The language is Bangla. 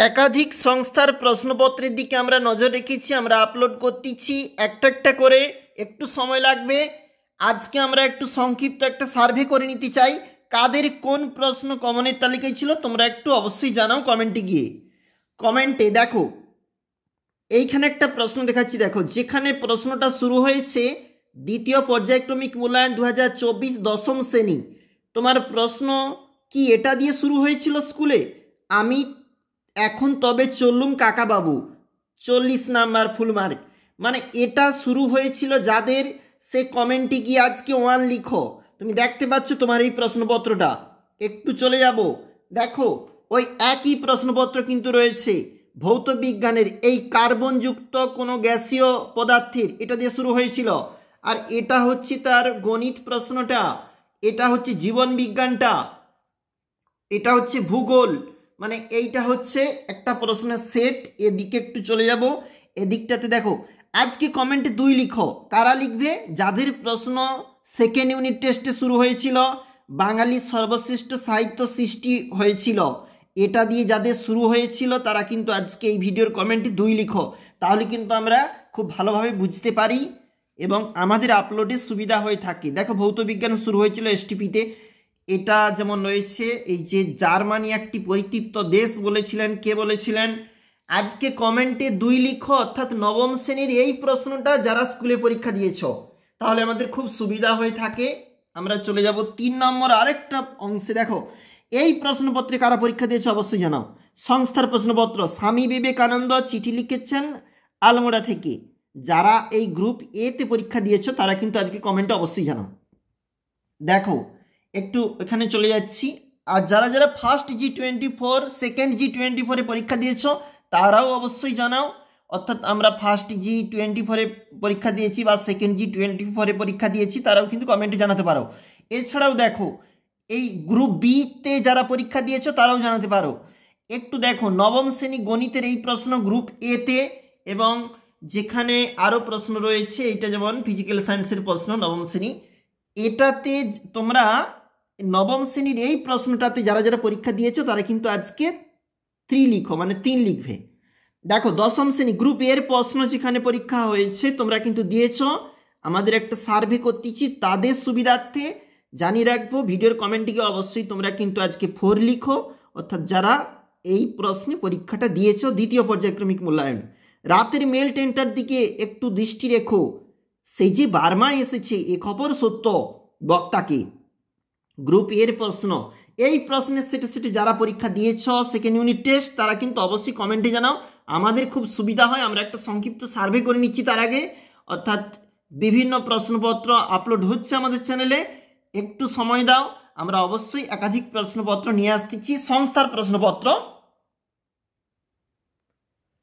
একাধিক সংস্থার প্রশ্নপত্রের দিকে আমরা নজর রেখেছি, আমরা আপলোড করতেছি একটা একটা করে, একটু সময় লাগবে। আজকে আমরা একটু সংক্ষিপ্ত একটা সার্ভে করে নিতে চাই, কাদের কোন প্রশ্ন কমনের তালিকায় ছিল তোমরা একটু অবশ্যই জানাও কমেন্টে গিয়ে। কমেন্টে দেখো এইখানে একটা প্রশ্ন দেখাচ্ছি, দেখো যেখানে প্রশ্নটা শুরু হয়েছে দ্বিতীয় পর্যায়ক্রমিক মূল্যায়ন 2024 দশম শ্রেণী, তোমার প্রশ্ন কি এটা দিয়ে শুরু হয়েছিল স্কুলে? আমি এখন তবে চললুম কাকাবাবু, 40 নাম্বার ফুল মার্ক। মানে এটা শুরু হয়েছিল যাদের, সে কমেন্টে গিয়ে আজকে 1 লিখো। তুমি দেখতে পাচ্ছ তোমার এই প্রশ্নপত্রটা, একটু চলে যাব, দেখো ওই একই প্রশ্নপত্র কিন্তু রয়েছে ভৌত বিজ্ঞানের, এই কার্বনযুক্ত কোনো গ্যাসীয় পদার্থের, এটা দিয়ে শুরু হয়েছিল। আর এটা হচ্ছে তার গণিত প্রশ্নটা, এটা হচ্ছে জীবন বিজ্ঞানটা, এটা হচ্ছে ভূগোল। মানে এইটা হচ্ছে একটা প্রশ্নের সেট। এদিকে একটু চলে যাব, এদিকটাতে দেখো আজকে কমেন্টে 2 লিখো। কারা লিখবে? যাদের প্রশ্ন সেকেন্ড ইউনিট টেস্টে শুরু হয়েছিল, বাঙালির সর্বশ্রেষ্ঠ সাহিত্য সৃষ্টি হয়েছিল, এটা দিয়ে যাদের শুরু হয়েছিল তারা কিন্তু আজকে এই ভিডিওর কমেন্টে 2 লিখো। তাহলে কিন্তু আমরা খুব ভালোভাবে বুঝতে পারি এবং আমাদের আপলোডের সুবিধা হয়ে থাকে। দেখো ভৌত বিজ্ঞান শুরু হয়েছিল এসটিপিতে, এটা যেমন রয়েছে এই যে জার্মানি একটি পরিতৃপ্ত দেশ বলেছিলেন, কে বলেছিলেন? আজকে কমেন্টে 2 লিখো, অর্থাৎ নবম শ্রেণীর এই প্রশ্নটা যারা স্কুলে পরীক্ষা দিয়েছ, তাহলে আমাদের খুব সুবিধা হয়ে থাকে। আমরা চলে যাব 3 নম্বর আরেকটা অংশে। দেখো এই প্রশ্নপত্রে কারা পরীক্ষা দিয়েছে অবশ্যই জানাও। সংস্থার প্রশ্নপত্র, স্বামী বিবেকানন্দ চিঠি লিখেছেন আলমোড়া থেকে। যারা এই গ্রুপ এ তে পরীক্ষা দিয়েছ তারা কিন্তু আজকে কমেন্টে অবশ্যই জানাও। দেখো একটু এখানে চলে যাচ্ছি, আর যারা যারা ফার্স্ট G24 সেকেন্ড G24 এ পরীক্ষা দিয়েছ তারাও অবশ্যই জানাও। অর্থাৎ আমরা ফার্স্ট G24 এ পরীক্ষা দিয়েছি বা সেকেন্ড G24 এ পরীক্ষা দিয়েছি, তারাও কিন্তু কমেন্টে জানাতে পারো। এছাড়াও দেখো এই গ্রুপ বি তে যারা পরীক্ষা দিয়েছ তারাও জানাতে পারো। একটু দেখো নবম শ্রেণী গণিতের এই প্রশ্ন গ্রুপ এ তে, এবং যেখানে আরও প্রশ্ন রয়েছে, এটা যেমন ফিজিক্যাল সায়েন্সের প্রশ্ন নবম শ্রেণী, এটাতে তোমরা নবম শ্রেণীর এই প্রশ্নটাতে যারা যারা পরীক্ষা দিয়েছো তারা কিন্তু আজকে 3 লিখো, মানে 3 লিখবে। দেখো দশম শ্রেণী গ্রুপ এর প্রশ্ন যেখানে পরীক্ষা হয়েছে তোমরা কিন্তু দিয়েছো, আমাদের একটা সার্ভে করতেছি তাদের সুবিধার্থে জানিয়ে রাখবো। ভিডিওর কমেন্টে অবশ্যই তোমরা কিন্তু আজকে 4 লিখো, অর্থাৎ যারা এই প্রশ্নে পরীক্ষাটা দিয়েছো দ্বিতীয় পর্যায়ক্রমিক মূল্যায়ন। রাতের মেল ট্রেনটার দিকে একটু দৃষ্টি রেখো, সেই যে বার্মায় এসেছে এ খবর সত্য, বক্তাকে। গ্রুপ এর প্রশ্ন, এই প্রশ্নের সেটে সেটে যারা পরীক্ষা দিয়েছ সেকেন্ড ইউনিট টেস্ট তারা কিন্তু অবশ্যই কমেন্টে জানাও, আমাদের খুব সুবিধা হয়। আমরা একটা সংক্ষিপ্ত সার্ভে করে নিচ্ছি তার আগে, অর্থাৎ বিভিন্ন প্রশ্নপত্র আপলোড হচ্ছে আমাদের চ্যানেলে, একটু সময় দাও, আমরা অবশ্যই একাধিক প্রশ্নপত্র নিয়ে আসতেছি। সংস্থার প্রশ্নপত্র